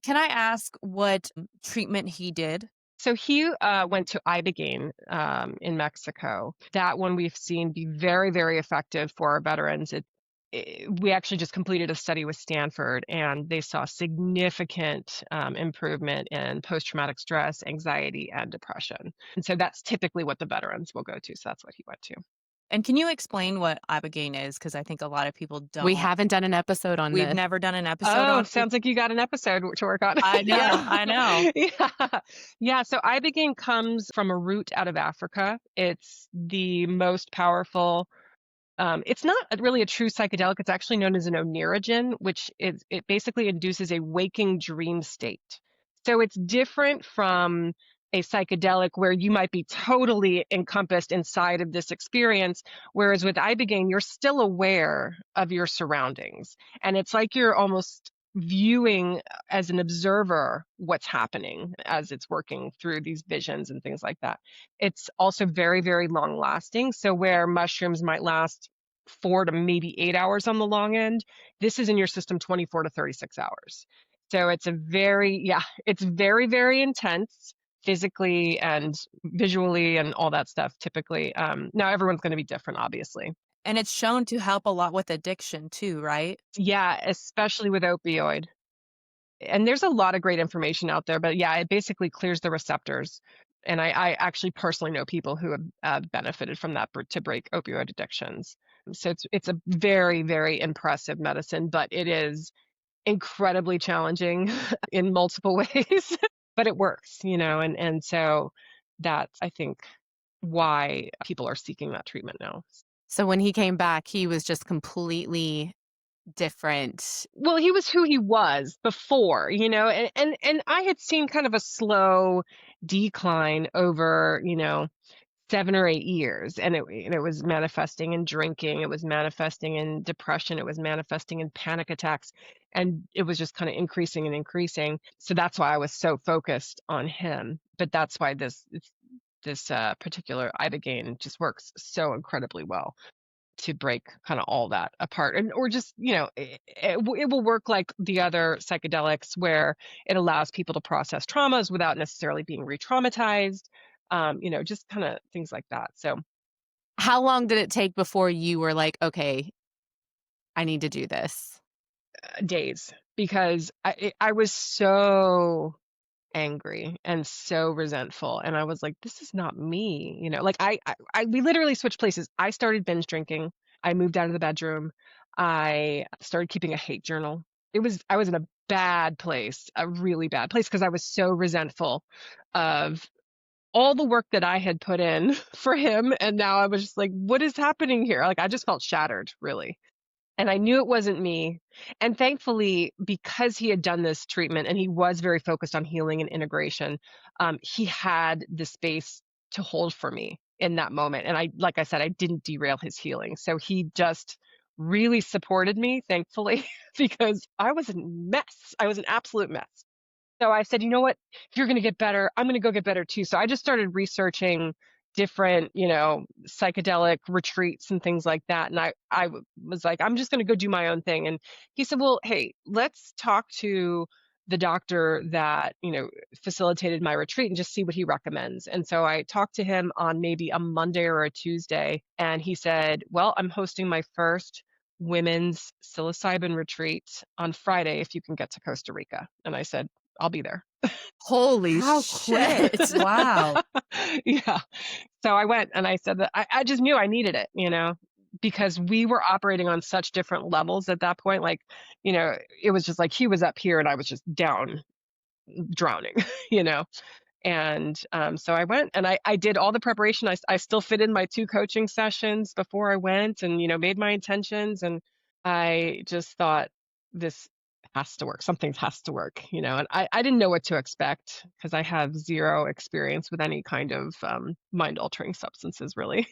Can I ask what treatment he did? So he went to Ibogaine in Mexico. That one we've seen be very, very effective for our veterans. We actually just completed a study with Stanford, and they saw significant improvement in post-traumatic stress, anxiety, and depression. And so that's typically what the veterans will go to. So that's what he went to. And can you explain what Ibogaine is? Because I think a lot of people We don't. haven't done an episode on We've this. never done an episode Oh, on it. sounds like you got an episode to work on. I know, Yeah. I know. Yeah. Yeah. So Ibogaine comes from a root out of Africa. It's the most powerful. It's not really a true psychedelic. It's actually known as an oneirogen, which is it basically induces a waking dream state. So it's different from a psychedelic where you might be totally encompassed inside of this experience. Whereas with Ibogaine, you're still aware of your surroundings. And it's like you're almost viewing as an observer what's happening as it's working through these visions and things like that. It's also very, very long lasting. So where mushrooms might last 4 to maybe 8 hours on the long end, this is in your system 24 to 36 hours. So it's very, very intense physically and visually and all that stuff typically. Now everyone's going to be different, obviously. And it's shown to help a lot with addiction too, right? Yeah, especially with opioid. And there's a lot of great information out there, but yeah, it basically clears the receptors. And I actually personally know people who have benefited from that to break opioid addictions. So it's a very, very impressive medicine, but it is incredibly challenging in multiple ways. But it works, and so that's, I think, why people are seeking that treatment now. So when he came back, he was just completely different. Well, he was who he was before, and I had seen kind of a slow decline over, 7 or 8 years, and it was manifesting in drinking, it was manifesting in depression, it was manifesting in panic attacks, and it was just kind of increasing and increasing. So that's why I was so focused on him. But that's why this particular ibogaine just works so incredibly well to break kind of all that apart, and or just it will work like the other psychedelics where it allows people to process traumas without necessarily being re-traumatized, just kind of things like that. So How long did it take before you were like, "Okay, I need to do this"? days, because I was so angry and so resentful, and I was like, this is not me, like we literally switched places. I started binge drinking. I moved out of the bedroom. I started keeping a hate journal. I was in a bad place, a really bad place, because I was so resentful of all the work that I had put in for him, and now I was just like, what is happening here? Like, I just felt shattered, really. And I knew it wasn't me. And thankfully, because he had done this treatment and he was very focused on healing and integration, he had the space to hold for me in that moment. And like I said, I didn't derail his healing. So he just really supported me, thankfully, because I was a mess. I was an absolute mess. So I said, you know what? If you're going to get better, I'm going to go get better too. So I just started researching different, psychedelic retreats and things like that. And I was like, I'm just going to go do my own thing. And he said, well, hey, let's talk to the doctor that, facilitated my retreat and just see what he recommends. And so I talked to him on maybe a Monday or a Tuesday. And he said, well, I'm hosting my first women's psilocybin retreat on Friday if you can get to Costa Rica. And I said, I'll be there. Holy How quick. shit. Wow. Yeah. So I went and I said that I just knew I needed it, because we were operating on such different levels at that point. Like, it was just like he was up here and I was just down, drowning, you know. And so I went and I did all the preparation. I still fit in my 2 coaching sessions before I went and, made my intentions. And I just thought, this has to work. Something has to work, and I didn't know what to expect because I have zero experience with any kind of mind altering substances, really.